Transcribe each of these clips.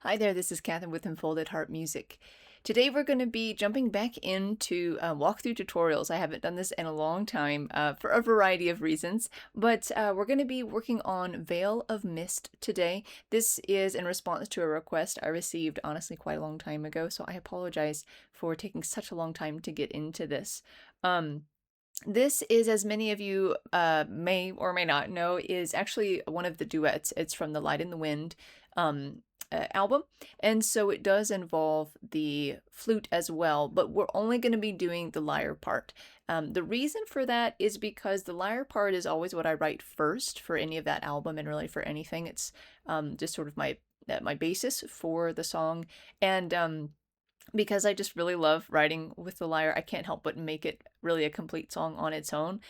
Hi there, this is Catherine with Enfolded Heart Music. Today we're going to be jumping back into walkthrough tutorials. I haven't done this in a long time for a variety of reasons, but we're going to be working on Veil of Mist today. This is in response to a request I received honestly quite a long time ago, so I apologize for taking such a long time to get into this. This is, as many of you may or may not know, is actually one of the duets. It's from the Light in the Wind album, and so it does involve the flute as well, but we're only going to be doing the lyre part. The reason for that is because the lyre part is always what I write first for any of that album, and really for anything. It's just sort of my basis for the song, and because I just really love writing with the lyre, I can't help but make it really a complete song on its own.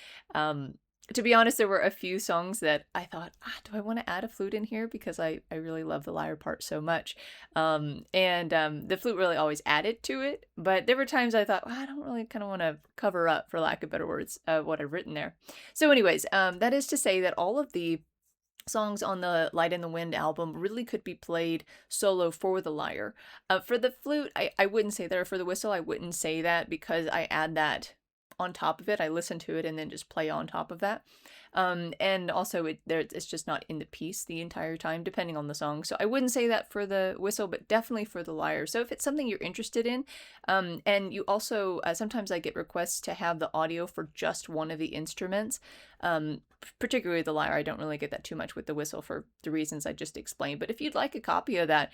To be honest, there were a few songs that I thought, do I want to add a flute in here? Because I really love the lyre part so much. The flute really always added to it. But there were times I thought, I don't really kind of want to cover up, for lack of better words, what I've written there. So anyways, that is to say that all of the songs on the Light in the Wind album really could be played solo for the lyre. For the flute, I wouldn't say that. Or for the whistle, I wouldn't say that because I add that on top of it. I listen to it and then just play on top of that. And also it's just not in the piece the entire time, depending on the song. So I wouldn't say that for the whistle, but definitely for the lyre. So if it's something you're interested in, and you also, sometimes I get requests to have the audio for just one of the instruments, particularly the lyre. I don't really get that too much with the whistle for the reasons I just explained. But if you'd like a copy of that,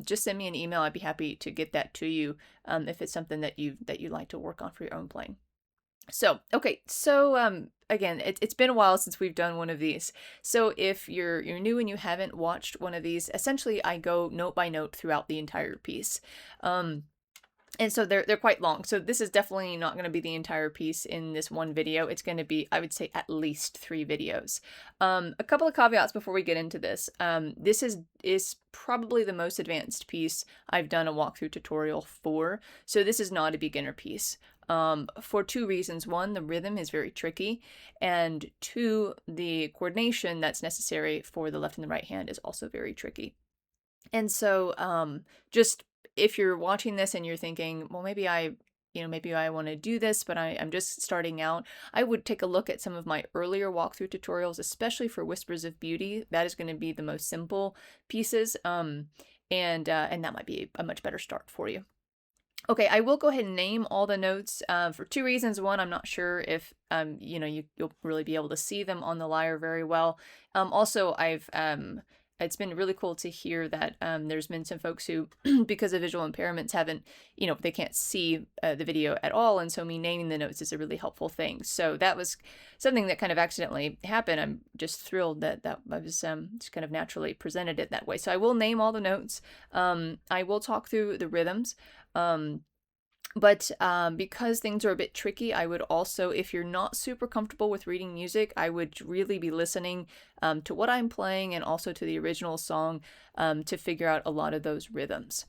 just send me an email. I'd be happy to get that to you, if it's something that you like to work on for your own playing. So, okay, so again, it's been a while since we've done one of these. So if you're new and you haven't watched one of these, essentially I go note by note throughout the entire piece. And so they're quite long. So this is definitely not going to be the entire piece in this one video. It's going to be, I would say, at least 3 videos. A couple of caveats before we get into this. This is probably the most advanced piece I've done a walkthrough tutorial for. So this is not a beginner piece. For 2 reasons. 1, the rhythm is very tricky, and 2, the coordination that's necessary for the left and the right hand is also very tricky. And so, just if you're watching this and you're thinking, well, maybe I want to do this, but I'm just starting out, I would take a look at some of my earlier walkthrough tutorials, especially for Whispers of Beauty. That is going to be the most simple pieces, and that might be a much better start for you. Okay, I will go ahead and name all the notes for 2 reasons. 1, I'm not sure if you'll really be able to see them on the lyre very well. Also, it's been really cool to hear that there's been some folks who, because of visual impairments, haven't, they can't see the video at all, and so me naming the notes is a really helpful thing. So that was something that kind of accidentally happened. I'm just thrilled that I was just kind of naturally presented it that way. So I will name all the notes. I will talk through the rhythms. But because things are a bit tricky, I would also, if you're not super comfortable with reading music, I would really be listening to what I'm playing and also to the original song to figure out a lot of those rhythms.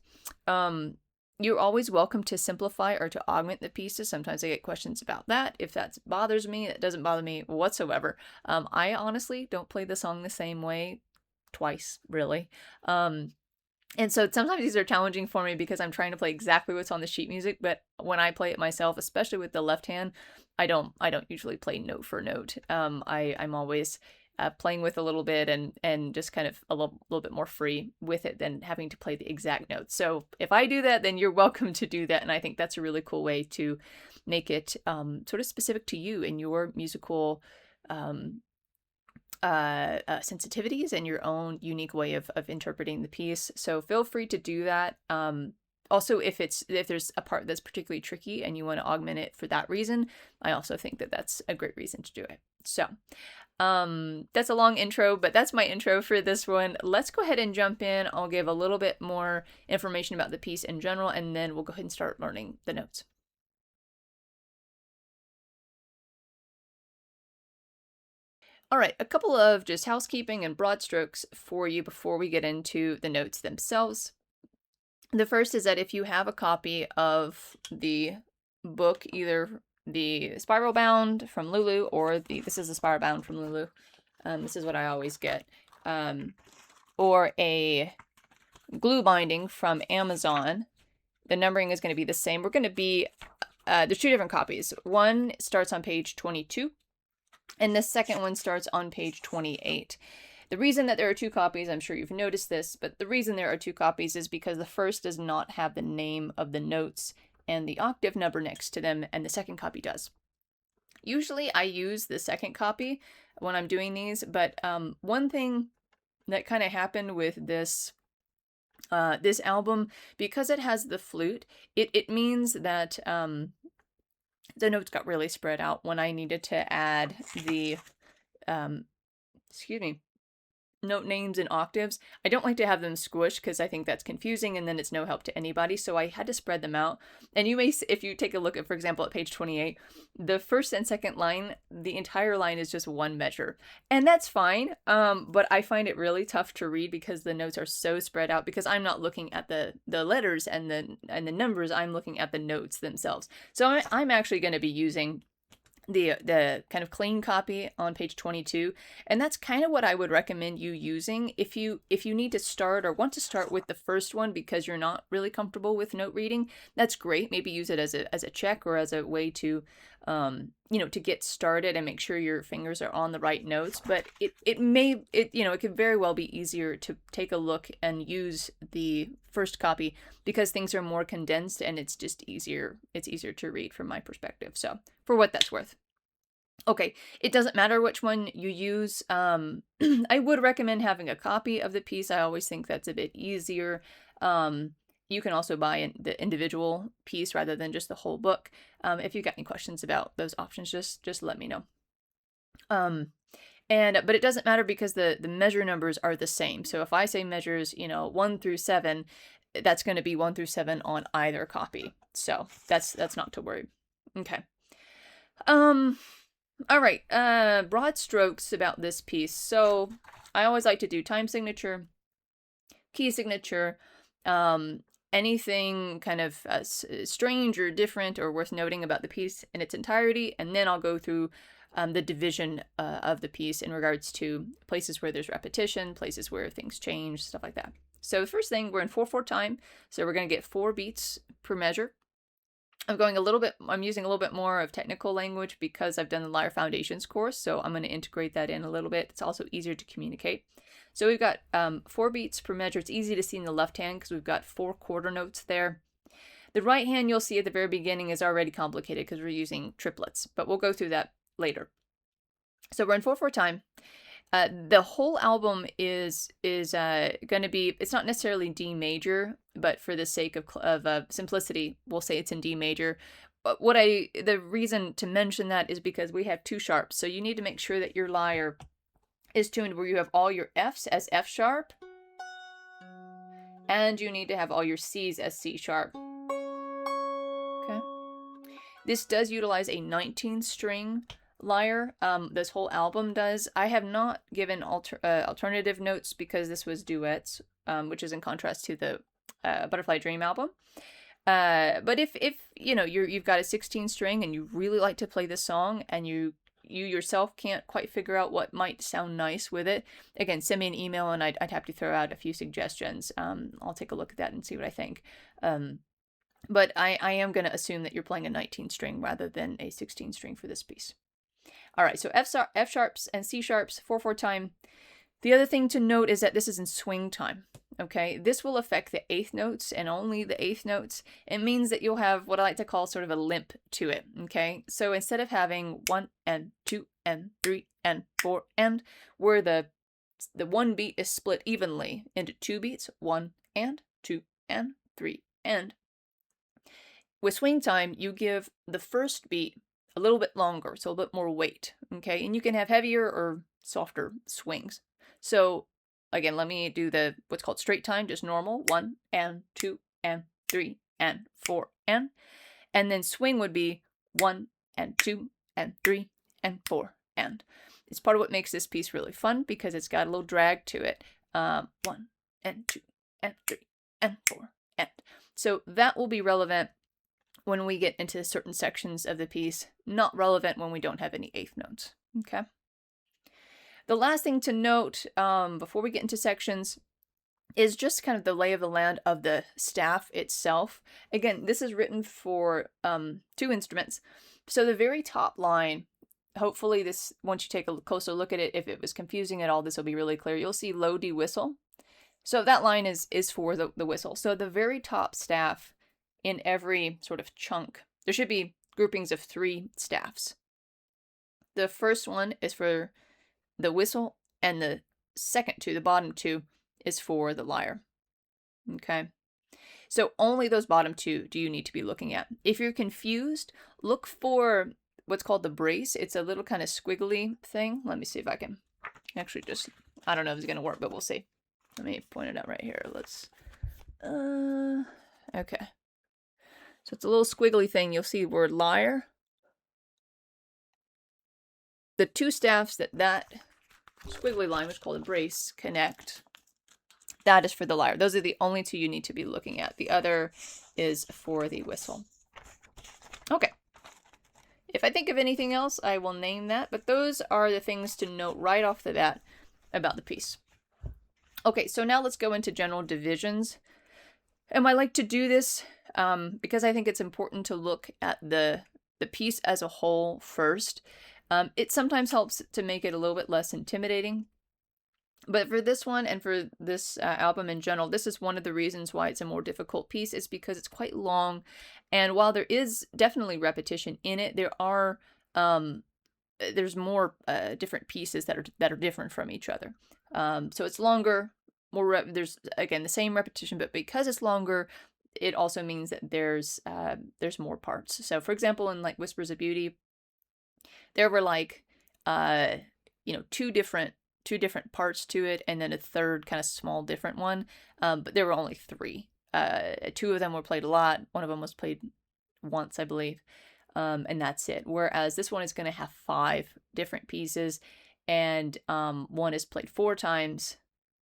You're always welcome to simplify or to augment the pieces. Sometimes I get questions about that. If that bothers me, that doesn't bother me whatsoever. I honestly don't play the song the same way twice, really. And so sometimes these are challenging for me because I'm trying to play exactly what's on the sheet music, but when I play it myself, especially with the left hand, I don't usually play note for note. I'm always playing with a little bit and just kind of a little bit more free with it than having to play the exact notes. So if I do that, then you're welcome to do that, and I think that's a really cool way to make it sort of specific to you and your musical sensitivities and your own unique way of interpreting the piece. So feel free to do that. Also, if there's a part that's particularly tricky and you want to augment it for that reason, I also think that that's a great reason to do it. So that's a long intro, but that's my intro for this one. Let's go ahead and jump in. I'll give a little bit more information about the piece in general, and then we'll go ahead and start learning the notes. All right, a couple of just housekeeping and broad strokes for you before we get into the notes themselves. The first is that if you have a copy of the book, either the spiral bound from Lulu or this is a spiral bound from Lulu. This is what I always get. Or a glue binding from Amazon. The numbering is going to be the same. We're going to be, there's two different copies. One starts on page 22, and the second one starts on page 28. The reason that there are two copies, I'm sure you've noticed this, but the reason there are two copies is because the first does not have the name of the notes and the octave number next to them, and the second copy does. Usually I use the second copy when I'm doing these, but one thing that kind of happened with this this album, because it has the flute, it means that the notes got really spread out when I needed to add the excuse me, note names and octaves. I don't like to have them squished because I think that's confusing and then it's no help to anybody, so I had to spread them out. And you may, if you take a look at, for example, at page 28, the first and second line, the entire line is just one measure. And that's fine, but I find it really tough to read because the notes are so spread out, because I'm not looking at the letters and the numbers, I'm looking at the notes themselves. So I'm actually going to be using the kind of clean copy on page 22, and that's kind of what I would recommend you using if you need to start or want to start with the first one because you're not really comfortable with note reading. That's great. Maybe use it as a check or as a way to to get started and make sure your fingers are on the right notes. But it could very well be easier to take a look and use the first copy because things are more condensed and it's just easier. It's easier to read from my perspective. So for what that's worth. Okay, it doesn't matter which one you use. I would recommend having a copy of the piece. I always think that's a bit easier. You can also buy the individual piece rather than just the whole book. If you've got any questions about those options, just let me know. But it doesn't matter because the measure numbers are the same. So if I say measures, 1 through 7, that's going to be 1 through 7 on either copy. So that's not to worry. Okay. All right. Broad strokes about this piece. So I always like to do time signature, key signature, anything kind of strange or different or worth noting about the piece in its entirety, and then I'll go through the division of the piece in regards to places where there's repetition, places where things change, stuff like that. So the first thing, we're in 4/4 time, so we're going to get 4 beats per measure. I'm using a little bit more of technical language because I've done the Lyre Foundations course, so I'm going to integrate that in a little bit. It's also easier to communicate. So we've got 4 beats per measure. It's easy to see in the left hand because we've got 4 quarter notes there. The right hand you'll see at the very beginning is already complicated because we're using triplets, but we'll go through that later. So we're in 4/4 time. The whole album is going to be, it's not necessarily D major, but for the sake of simplicity, we'll say it's in D major. But the reason to mention that is because we have 2 sharps. So you need to make sure that your lyre is tuned where you have all your Fs as F sharp, and you need to have all your Cs as C sharp. Okay. This does utilize a 19-string lyre. This whole album does. I have not given alternative notes because this was duets, which is in contrast to the Butterfly Dream album. But if you've got a 16-string and you really like to play this song and you yourself can't quite figure out what might sound nice with it, again, send me an email and I'd have to throw out a few suggestions. I'll take a look at that and see what I think. But I am going to assume that you're playing a 19-string rather than a 16-string for this piece. All right, so F sharps and C sharps, 4/4 time. The other thing to note is that this is in swing time, okay? This will affect the 8th notes and only the 8th notes. It means that you'll have what I like to call sort of a limp to it, okay? So instead of having 1 and 2 and 3 and 4 and, where the 1 beat is split evenly into 2 beats, 1 and 2 and 3 and. With swing time, you give the first beat a little bit longer, so a bit more weight, okay? And you can have heavier or softer swings. So again, let me do what's called straight time, just normal, 1 and 2 and 3 and 4 and then swing would be 1 and 2 and 3 and 4 and. It's part of what makes this piece really fun because it's got a little drag to it. 1 and 2 and 3 and 4 and. So that will be relevant when we get into certain sections of the piece, not relevant when we don't have any 8th notes, okay? The last thing to note before we get into sections is just kind of the lay of the land of the staff itself. Again, this is written for 2 instruments. So the very top line, hopefully this, once you take a closer look at it, if it was confusing at all, this will be really clear. You'll see low D whistle. So that line is for the whistle. So the very top staff in every sort of chunk, there should be groupings of 3 staffs. The first one is for the whistle, and the second 2, the bottom 2, is for the lyre. Okay, so only those bottom 2 do you need to be looking at. If you're confused, look for what's called the brace. It's a little kind of squiggly thing. Let me see if I can actually just, I don't know if it's going to work, but we'll see. Let me point it out right here. Let's, okay. So it's a little squiggly thing. You'll see the word lyre. The 2 staffs that squiggly line, which is called a brace, connect, that is for the lyre. Those are the only 2 you need to be looking at. The other is for the whistle. Okay. If I think of anything else, I will name that, but those are the things to note right off the bat about the piece. Okay, so now let's go into general divisions. And I like to do this because I think it's important to look at the piece as a whole first. It sometimes helps to make it a little bit less intimidating. But for this one and for this album in general, this is one of the reasons why it's a more difficult piece, is because it's quite long. And while there is definitely repetition in it, there's more different pieces that are different from each other. So it's longer, there's again the same repetition, but because it's longer, it also means that there's more parts. So for example, in like Whispers of Beauty, there were like 2 different parts to it, and then a third kind of small different one. But there were only 3. 2 of them were played a lot. One of them was played once, I believe. And that's it. Whereas this one is going to have 5 different pieces, and one is played 4 times,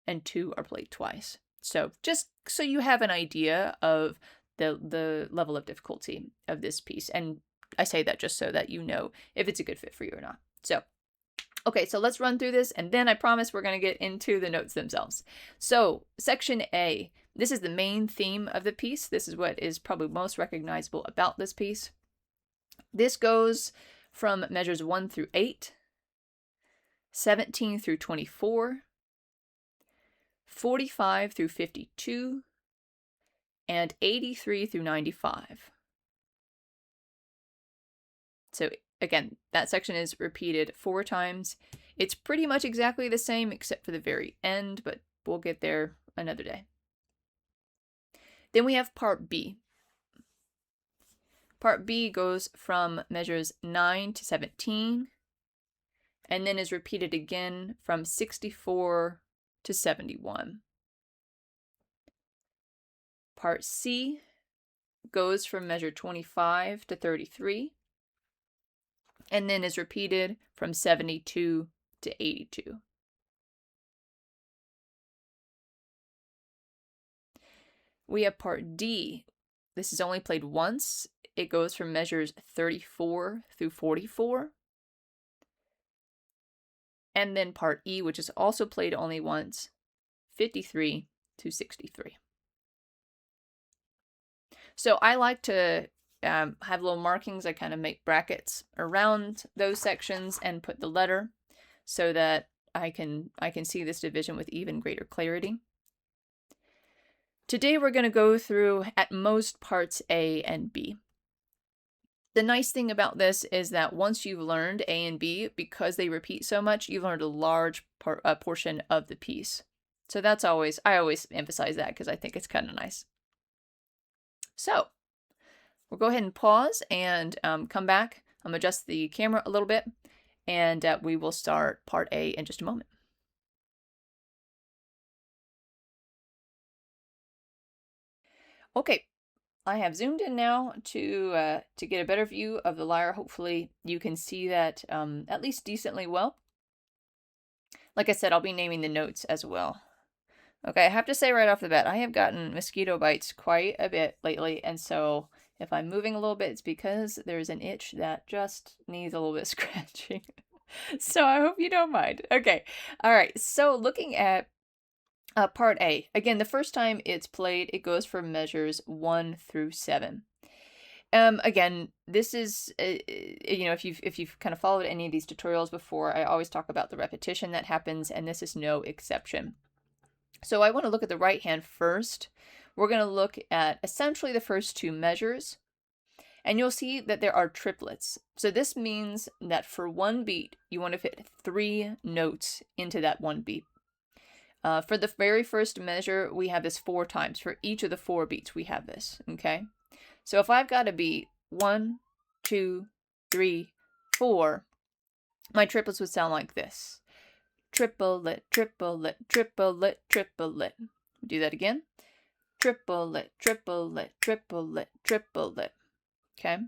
and 2 are played twice. So just so you have an idea of the level of difficulty of this piece. And I say that just so that you know if it's a good fit for you or not. So okay, so let's run through this, and then I promise we're going to get into the notes themselves. So, section A, this is the main theme of the piece. This is what is probably most recognizable about this piece. This goes from measures 1 through 8, 17 through 24, 45 through 52, and 83 through 95. So again, that section is repeated 4 times. It's pretty much exactly the same except for the very end, but we'll get there another day. Then we have part B. Part B goes from measures 9 to 17, and then is repeated again from 64 to 71. Part C goes from measure 25 to 33, and then is repeated from 72 to 82. We have part D. This is only played once. It goes from measures 34 through 44. And then part E, which is also played only once, 53 to 63. So I like to have little markings. I kind of make brackets around those sections and put the letter so that I can see this division with even greater clarity. Today we're going to go through at most parts A and B. The nice thing about this is that once you've learned A and B, because they repeat so much, you've learned a large portion of the piece. So that's I always emphasize that because I think it's kind of nice. So we'll go ahead and pause and come back. I'm going to adjust the camera a little bit, and we will start part A in just a moment. Okay, I have zoomed in now to get a better view of the lyre. Hopefully you can see that at least decently well. Like I said, I'll be naming the notes as well. Okay, I have to say right off the bat, I have gotten mosquito bites quite a bit lately, and so if I'm moving a little bit, it's because there's an itch that just needs a little bit of scratching. So I hope you don't mind. Okay, all right, so looking at Part A. Again, the first time it's played, it goes for measures 1 through 7. Again, this is, if you've kind of followed any of these tutorials before, I always talk about the repetition that happens, and this is no exception. So I want to look at the right hand first. We're going to look at essentially the first 2 measures, and you'll see that there are triplets. So this means that for 1 beat, you want to fit 3 notes into that 1 beat. For the very first measure, we have this 4 times. For each of the 4 beats, we have this, okay? So if I've got a beat 1, 2, 3, 4, my triplets would sound like this. Triplet, triplet, triplet, triplet. Do that again. Triplet, triplet, triplet, triplet. Okay?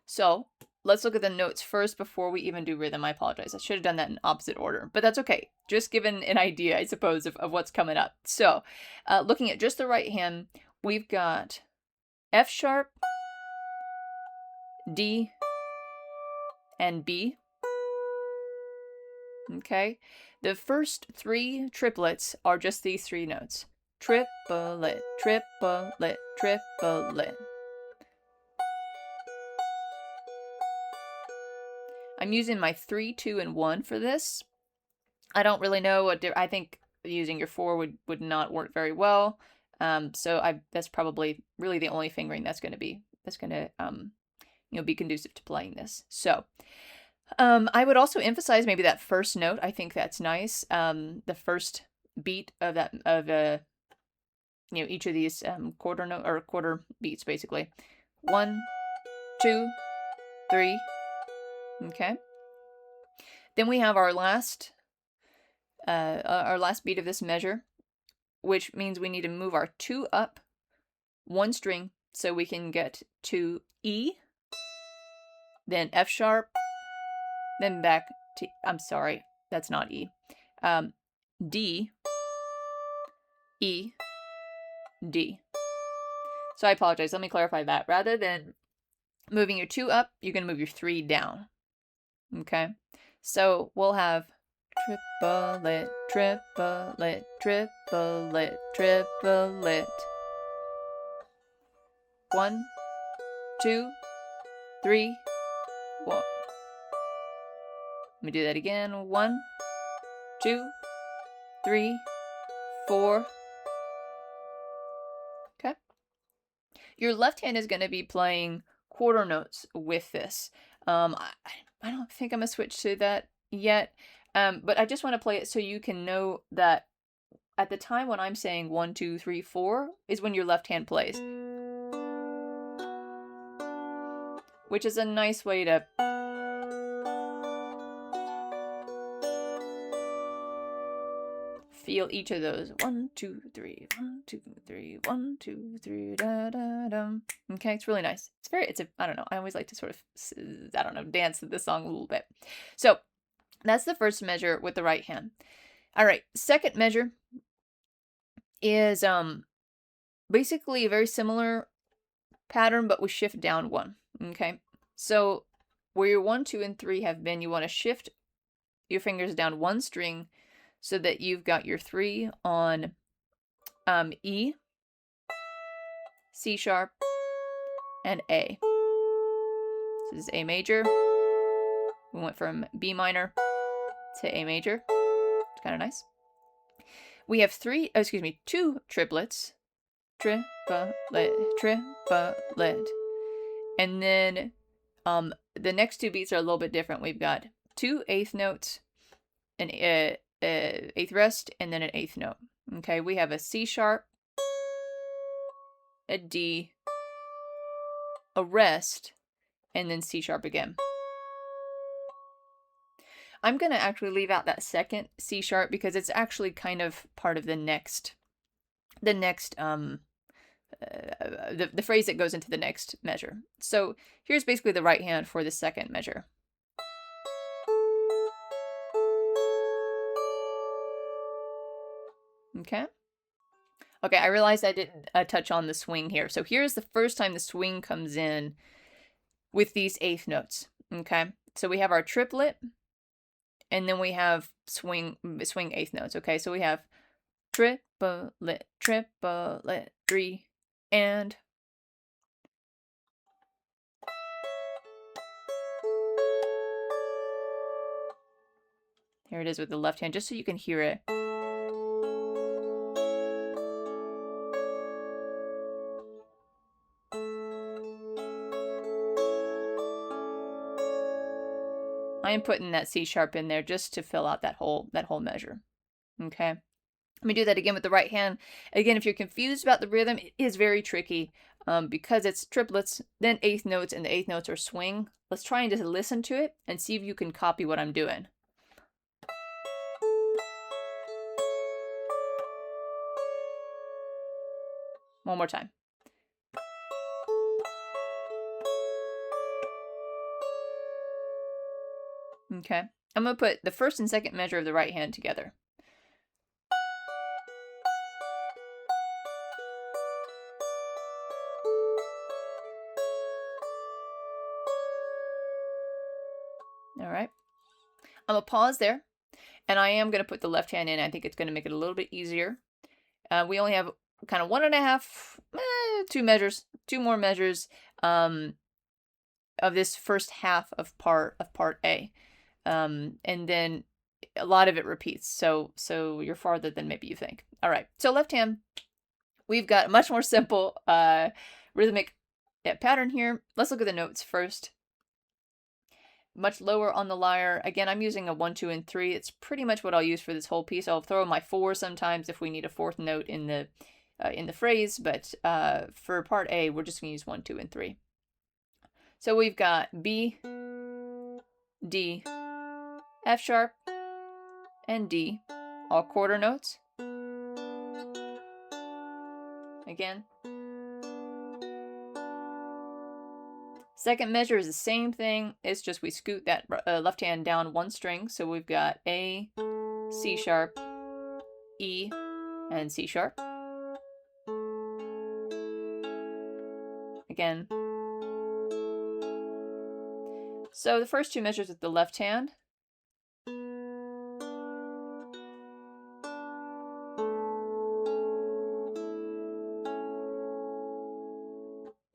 So let's look at the notes first before we even do rhythm. I apologize. I should have done that in opposite order, but that's okay. Just given an idea, I suppose, of what's coming up. So looking at just the right hand, we've got F sharp, D, and B. Okay, the first 3 triplets are just these 3 notes. Triplet, triplet, triplet. I'm using my 3, 2, and 1 for this. I don't really know what I think using your 4 would not work very well. So that's probably really the only fingering that's going to be conducive to playing this. So I would also emphasize maybe that first note. I think that's nice. The first beat of each of these quarter note or quarter beats, basically. 1, 2, 3. Okay. Then we have our last beat of this measure, which means we need to move our 2 up 1 string so we can get to E, then F sharp, then back to, I'm sorry, that's not E, D, E, D. So I apologize, let me clarify that. Rather than moving your 2 up, you're going to move your 3 down. Okay, so we'll have triplet, triplet, triplet, triplet. 1, 2, 3, 1. Let me do that again. 1, 2, 3, 4. Okay. Your left hand is going to be playing quarter notes with this. I don't think I'm going to switch to that yet. But I just want to play it so you can know that at the time when I'm saying 1, 2, 3, 4 is when your left hand plays. Which is a nice way to feel each of those. 1, 2, 3, 1, 2, 3, 1, 2, 3, da da dum. Okay, it's really nice. I don't know. I always like to sort of, dance to this song a little bit. So that's the first measure with the right hand. All right, second measure is basically a very similar pattern, but we shift down 1. Okay, so where your 1, 2, and 3 have been, you want to shift your fingers down 1 string so that you've got your 3 on E, C sharp, and A. So this is A major. We went from B minor to A major. It's kind of nice. We have 2 triplets. Triplet, triplet. And then the next 2 beats are a little bit different. We've got 2 eighth notes, an eighth rest, and then an eighth note. Okay, we have a C sharp, a D, a rest, and then C sharp again. I'm going to actually leave out that second C sharp because it's actually kind of part of the phrase that goes into the next measure. So here's basically the right hand for the second measure. Okay. Okay, I realized I didn't touch on the swing here. So here's the first time the swing comes in with these eighth notes. Okay, so we have our triplet, and then we have swing eighth notes. Okay, so we have triplet, triplet, 3, and here it is with the left hand, just so you can hear it. I am putting that C sharp in there just to fill out that whole measure. Okay. Let me do that again with the right hand. Again, if you're confused about the rhythm, it is very tricky because it's triplets, then eighth notes, and the eighth notes are swing. Let's try and just listen to it and see if you can copy what I'm doing. One more time. Okay. I'm going to put the first and second measure of the right hand together. All right. I'm going to pause there, and I am going to put the left hand in. I think it's going to make it a little bit easier. We only have kind of 1.5, 2 more measures of this first half of part A. And then a lot of it repeats. So you're farther than maybe you think. All right. So left hand, we've got a much more simple rhythmic pattern here. Let's look at the notes first. Much lower on the lyre. Again, I'm using a 1, 2, and 3. It's pretty much what I'll use for this whole piece. I'll throw in my 4 sometimes if we need a 4th note in the phrase, but for part A, we're just going to use 1, 2, and 3. So we've got B, D, F sharp, and D, all quarter notes. Again. Second measure is the same thing. It's just we scoot that left hand down 1 string. So we've got A, C sharp, E, and C sharp. Again. So the first 2 measures with the left hand.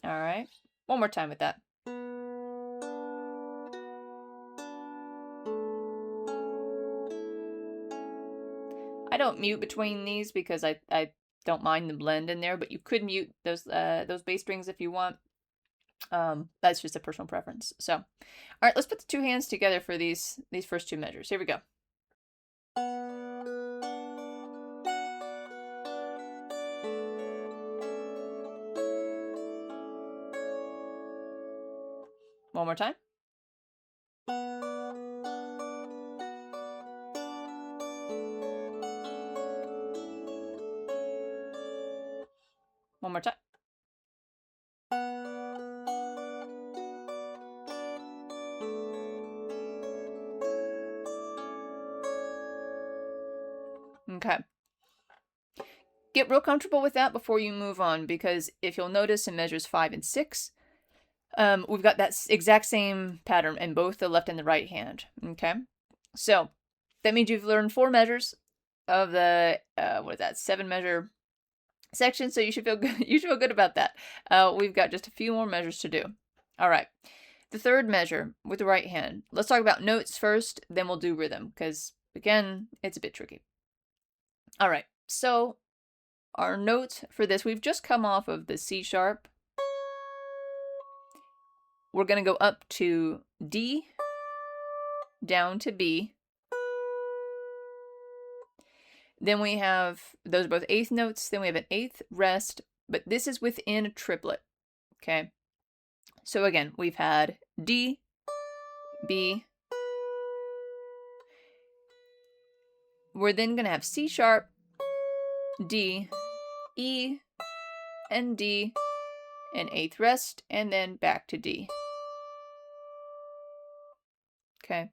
All right. One more time with that. I don't mute between these because I don't mind the blend in there, but you could mute those bass strings if you want. That's just a personal preference. So, all right, let's put the 2 hands together for these first 2 measures. Here we go. One more time. One more time. Okay. Get real comfortable with that before you move on, because if you'll notice in measures 5 and 6, we've got that exact same pattern in both the left and the right hand. Okay. So that means you've learned 4 measures of the, 7 measure section. So you should feel good. You should feel good about that. We've got just a few more measures to do. All right. The third measure with the right hand. Let's talk about notes first, then we'll do rhythm, because again, it's a bit tricky. All right. So our notes for this, we've just come off of the C sharp. We're going to go up to D, down to B. Then we have, those are both eighth notes. Then we have an eighth rest, but this is within a triplet. Okay. So again, we've had D, B. We're then going to have C sharp, D, E, and D, and eighth rest, and then back to D. Okay.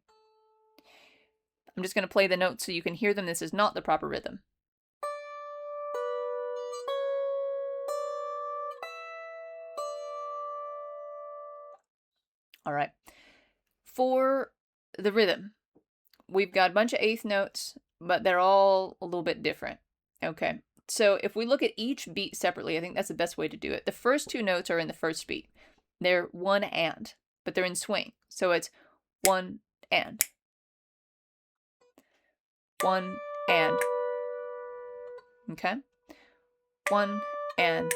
I'm just going to play the notes so you can hear them. This is not the proper rhythm. All right. For the rhythm, we've got a bunch of eighth notes, but they're all a little bit different. Okay, so if we look at each beat separately, I think that's the best way to do it. The first two notes are in the first beat. They're one and, but they're in swing. So it's one and. One and. Okay? One and.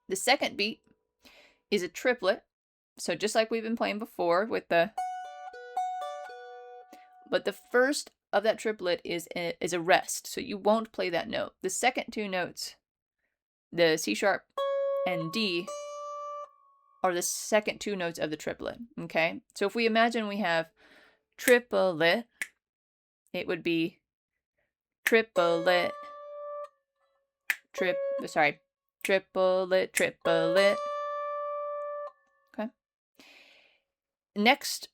The second beat is a triplet. So just like we've been playing before with the... But the first of that triplet is a rest. So you won't play that note. The second two notes, the C sharp and D, are the second two notes of the triplet. Okay? So if we imagine we have triplet, it would be triplet, triplet, triplet. Okay. Next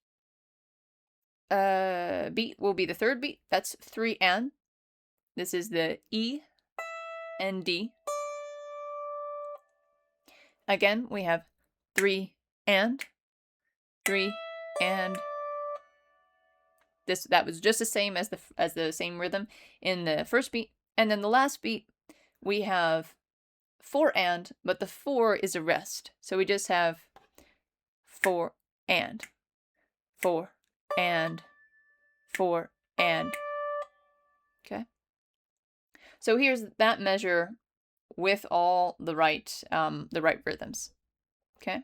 beat will be the third beat. That's 3 and. This is the E and D. Again, we have 3 and. That was just the same as the same rhythm in the first beat. And then the last beat, we have 4 and, but the 4 is a rest. So we just have 4 and, 4 and, 4 and. Okay. So here's that measure with all the right rhythms. Okay.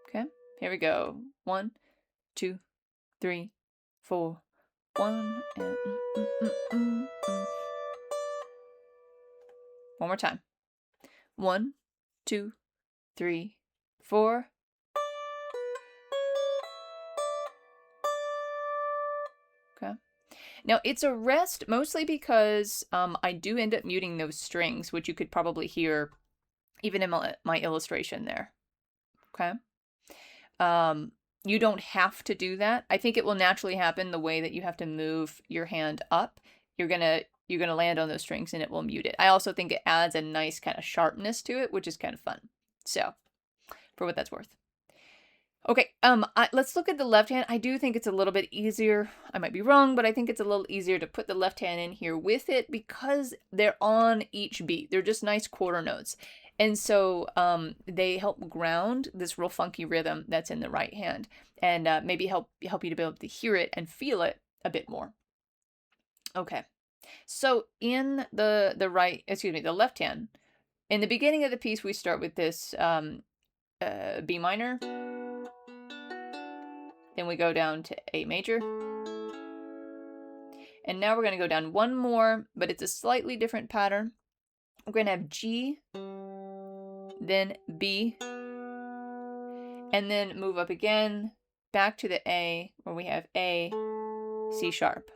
Okay, here we go. 1, 2, 3, 4. 1 and One more time. 1, 2, 3, 4. Okay. Now it's a rest mostly because I do end up muting those strings, which you could probably hear even in my illustration there. Okay. You don't have to do that. I think it will naturally happen the way that you have to move your hand up. You're gonna land on those strings and it will mute it. I also think it adds a nice kind of sharpness to it, which is kind of fun. So, for what that's worth. Okay, let's look at the left hand. I do think it's a little bit easier. I might be wrong, but I think it's a little easier to put the left hand in here with it because they're on each beat. They're just nice quarter notes. And so they help ground this real funky rhythm that's in the right hand and maybe help you to be able to hear it and feel it a bit more. Okay, so in the left hand, in the beginning of the piece, we start with this B minor. Then we go down to A major. And now we're going to go down one more, but it's a slightly different pattern. We're going to have G, then B, and then move up again, back to the A, where we have A, C sharp.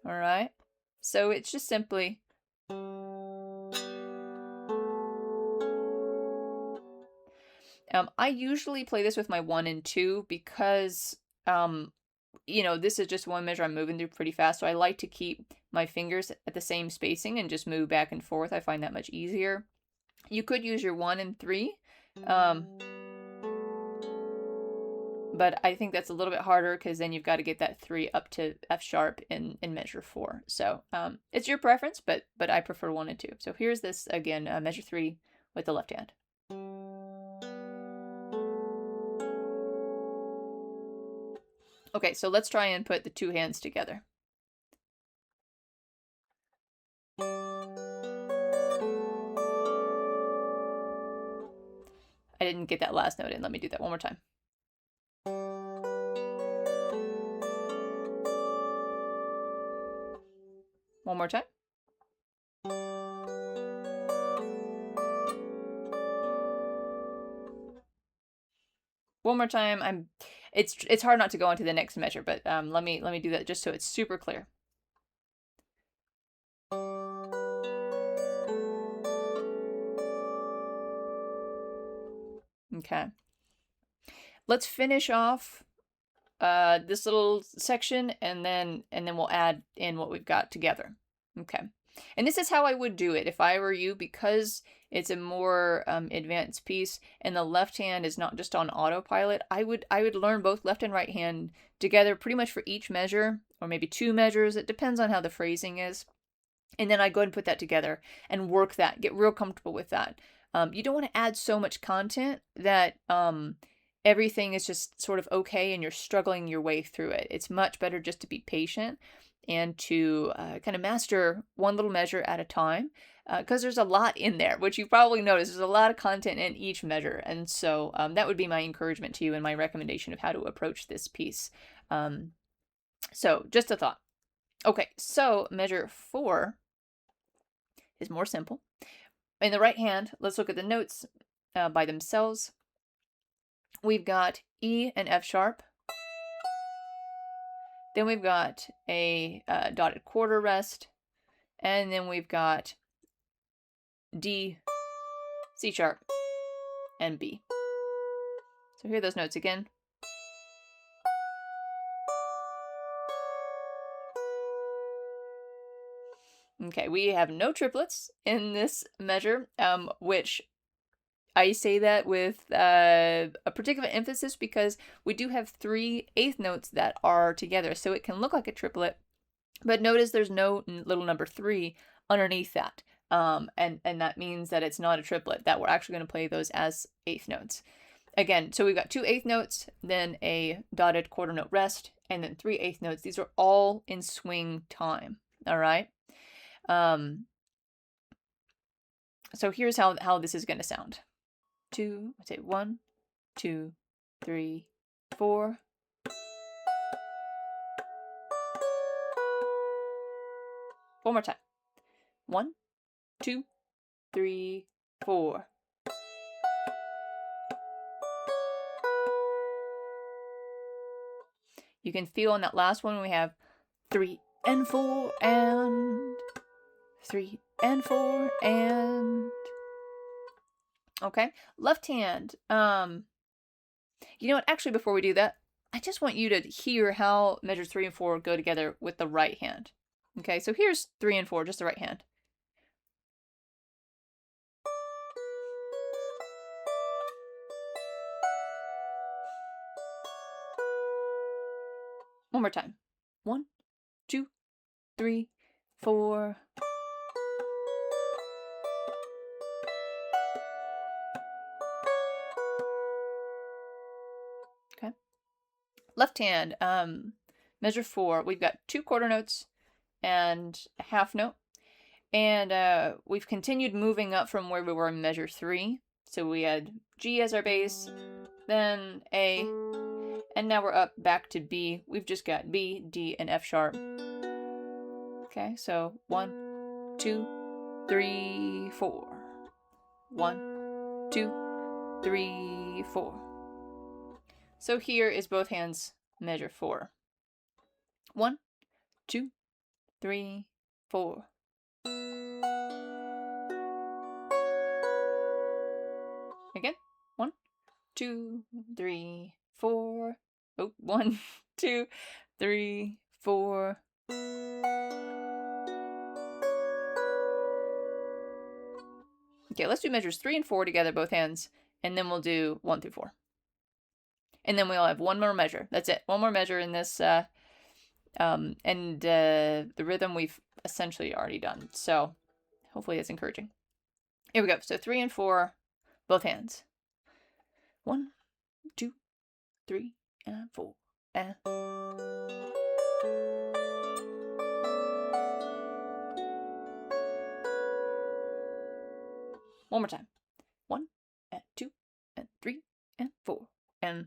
All right? So it's just simply... I usually play this with my 1 and 2 because, you know, this is just one measure I'm moving through pretty fast. So I like to keep my fingers at the same spacing and just move back and forth. I find that much easier. You could use your 1 and 3, but I think that's a little bit harder because then you've got to get that 3 up to F sharp in measure 4. So it's your preference, but I prefer 1 and 2. So here's this again, measure 3 with the left hand. Okay, so let's try and put the two hands together. I didn't get that last note in. Let me do that one more time. One more time. One more time. It's hard not to go on to the next measure, but let me do that just so it's super clear. Okay. Let's finish off this little section and then we'll add in what we've got together. Okay. And this is how I would do it if I were you, because It's a more advanced piece, and the left hand is not just on autopilot. I would learn both left and right hand together pretty much for each measure, or maybe 2 measures. It depends on how the phrasing is. And then I go ahead and put that together and work that, get real comfortable with that. You don't want to add so much content that everything is just sort of okay and you're struggling your way through it. It's much better just to be patient and to kind of master one little measure at a time, because there's a lot in there, which you probably noticed. There's a lot of content in each measure. And so that would be my encouragement to you and my recommendation of how to approach this piece. So just a thought. Okay, so measure 4 is more simple. In the right hand, let's look at the notes by themselves. We've got E and F sharp. Then we've got a dotted quarter rest. And then we've got D, C sharp, and B. So hear those notes again. Okay, we have no triplets in this measure, which I say that with a particular emphasis because we do have 3 eighth notes that are together, so it can look like a triplet, but notice there's no little number 3 underneath that, and that means that it's not a triplet, that we're actually going to play those as eighth notes. Again, so we've got 2 eighth notes, then a dotted quarter note rest, and then 3 eighth notes. These are all in swing time, all right? So here's how this is going to sound. 2, I'd say 1, 2, 3, 4. One more time. 1, 2, 3, 4. You can feel on that last one we have 3 and 4 and 3 and 4 and. Okay, left hand. You know what? Actually, before we do that, I just want you to hear how measures 3 and 4 go together with the right hand. Okay, so here's 3 and 4, just the right hand. One more time. 1, 2, 3, 4. Okay. Left hand, measure 4. We've got 2 quarter notes and a half note. And we've continued moving up from where we were in measure 3. So we had G as our bass, then A, and now we're up back to B. We've just got B, D, and F sharp. Okay, so 1, 2, 3, 4. 1, 2, 3, 4. So here is both hands measure 4. 1, 2, 3, 4. Again. 1, 2, 3, 4. Oh, 1, 2, 3, 4. Okay, let's do measures 3 and 4 together, both hands, and then we'll do 1 through 4. And then we'll have one more measure. That's it. One more measure in this, and the rhythm we've essentially already done. So hopefully that's encouraging. Here we go. So 3 and 4, both hands. 1, 2, 3, and 4. And. One more time. 1, and 2, and 3, and 4. And.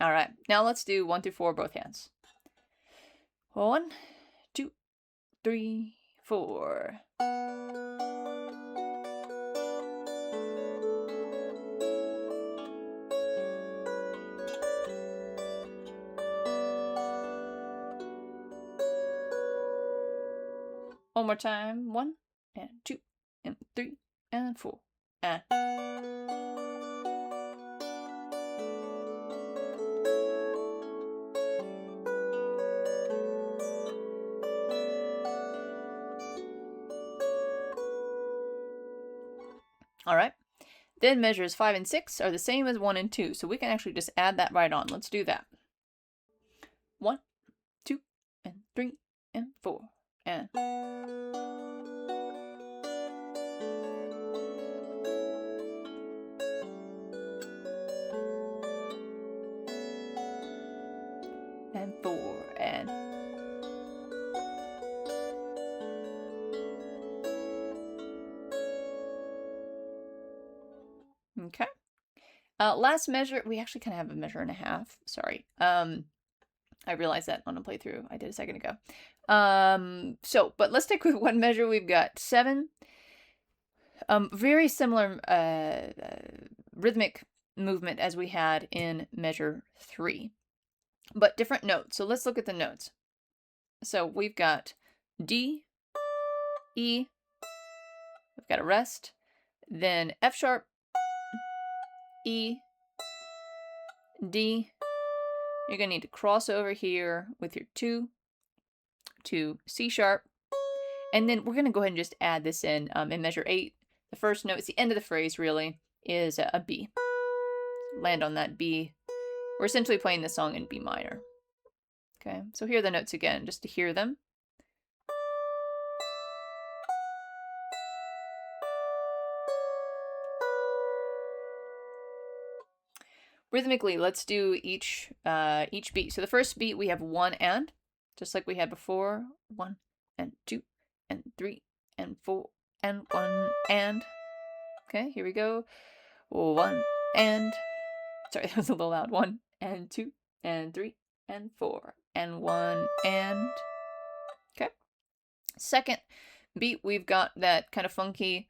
All right, now let's do 1 through 4, both hands. 1, 2, 3, 4. One more time. 1, and 2, and 3, and 4. And. All right. Then measures 5 and 6 are the same as 1 and 2, so we can actually just add that right on. Let's do that. 1, 2, and 3, and 4, and... and 4, and... Okay. Last measure, we actually kind of have a measure and a half. Sorry. I realized that on a playthrough I did a second ago. But let's stick with one measure. We've got 7. Very similar rhythmic movement as we had in measure 3, but different notes. So let's look at the notes. So we've got D, E, we've got a rest, then F sharp, E, D. You're going to need to cross over here with your 2 to C sharp. And then we're going to go ahead and just add this in measure 8. The first note, it's the end of the phrase really, is a B. Land on that B. We're essentially playing this song in B minor. Okay, so here are the notes again, just to hear them. Rhythmically, let's do each beat. So the first beat we have 1 and, just like we had before. 1 and 2 and 3 and 4 and 1 and. Okay, here we go. 1 and. Sorry, that was a little loud. 1 and 2 and 3 and 4 and 1 and. Okay. Second beat, we've got that kind of funky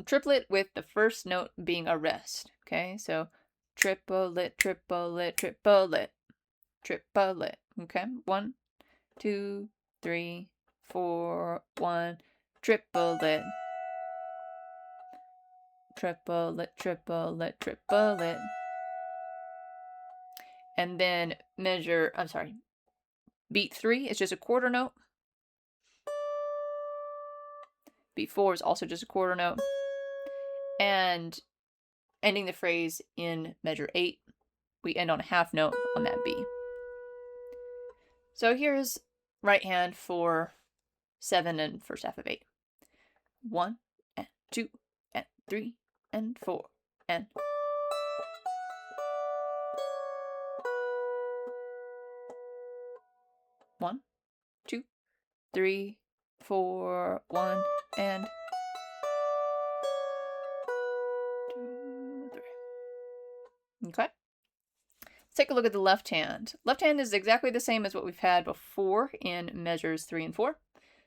triplet with the first note being a rest. Okay, so triplet, triplet, triplet, triplet. Okay, 1, 2, 3, 4, 1, triplet, triplet, triplet, triplet. And then beat 3 is just a quarter note. Beat 4 is also just a quarter note. And ending the phrase in measure 8, we end on a half note on that B. So here's right hand for 7 and first half of 8. 1 and 2 and 3 and 4 and. One, 2, 3, 4, 1, and 2, 3. Okay. Let's take a look at the left hand. Left hand is exactly the same as what we've had before in measures 3 and 4.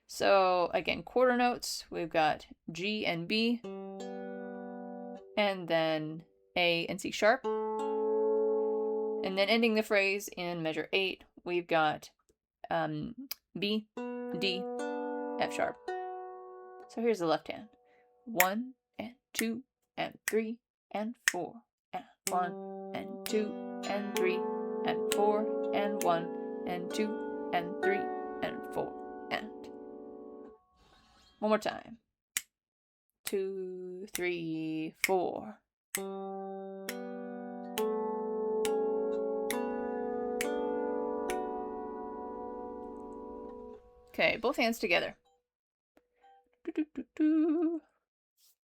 So again, quarter notes. We've got G and B, and then A and C sharp. And then ending the phrase in measure 8, we've got B, D, F sharp. So here's the left hand. 1 and 2 and 3 and 4 and 1 and 2 and 3 and 4 and 1 and 2 and 3 and 4 and. One more time. 2, 3, 4. Okay, both hands together.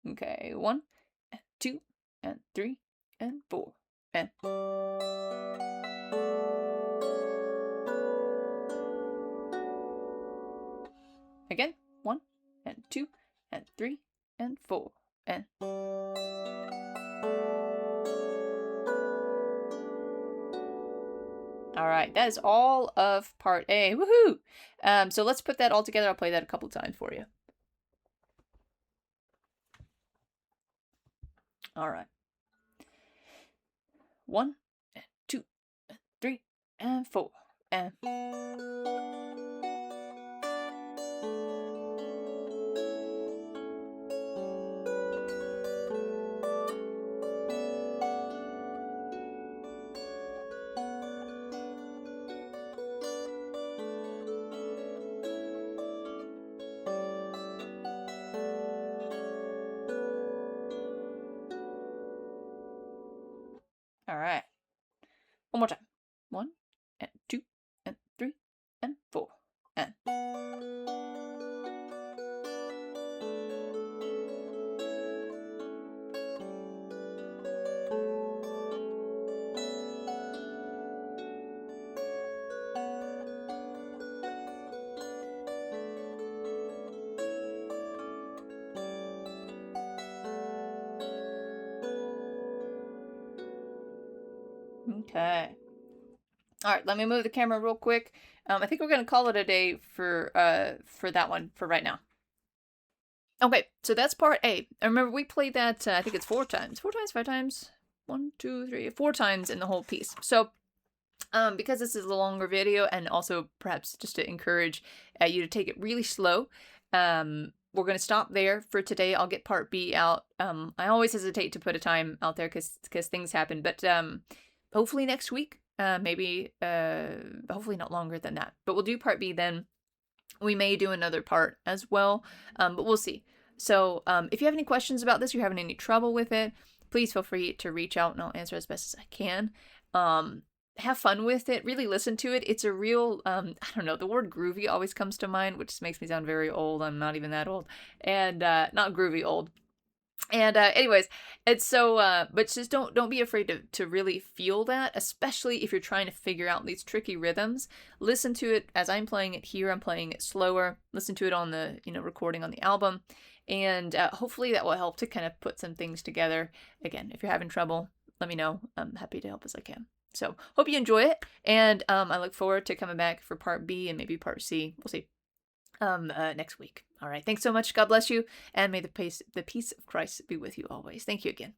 Okay, 1 and 2 and 3 and 4 and. Again, 1 and 2 and 3 and 4 and. All right, that is all of part A. Woohoo! So let's put that all together. I'll play that a couple times for you. All right. 1 and 2 and 3 and 4 and. All right. One more time. 1 and 2 and 3 and 4 and. Okay. All right, let me move the camera real quick. I think we're gonna call it a day for that one for right now. Okay, so that's part A. I remember we played that. I think it's 4 times, 5 times. 1, 2, 3, 4 times in the whole piece. So, because this is a longer video, and also perhaps just to encourage you to take it really slow, we're gonna stop there for today. I'll get part B out. I always hesitate to put a time out there because things happen, but hopefully next week. Maybe, hopefully not longer than that. But we'll do part B then. We may do another part as well, but we'll see. So if you have any questions about this, you're having any trouble with it, please feel free to reach out and I'll answer as best as I can. Have fun with it. Really listen to it. It's a real, I don't know, the word groovy always comes to mind, which makes me sound very old. I'm not even that old. And not groovy old. And anyways, it's so but just don't be afraid to really feel that, especially if you're trying to figure out these tricky rhythms. Listen to it as I'm playing it here. I'm playing it slower. Listen to it on the recording on the album, and hopefully that will help to kind of put some things together. Again, if you're having trouble, let me know. I'm happy to help as I can. So hope you enjoy it, and I look forward to coming back for part B and maybe part C. We'll see. Next week. All right. Thanks so much. God bless you. And may the peace of Christ be with you always. Thank you again.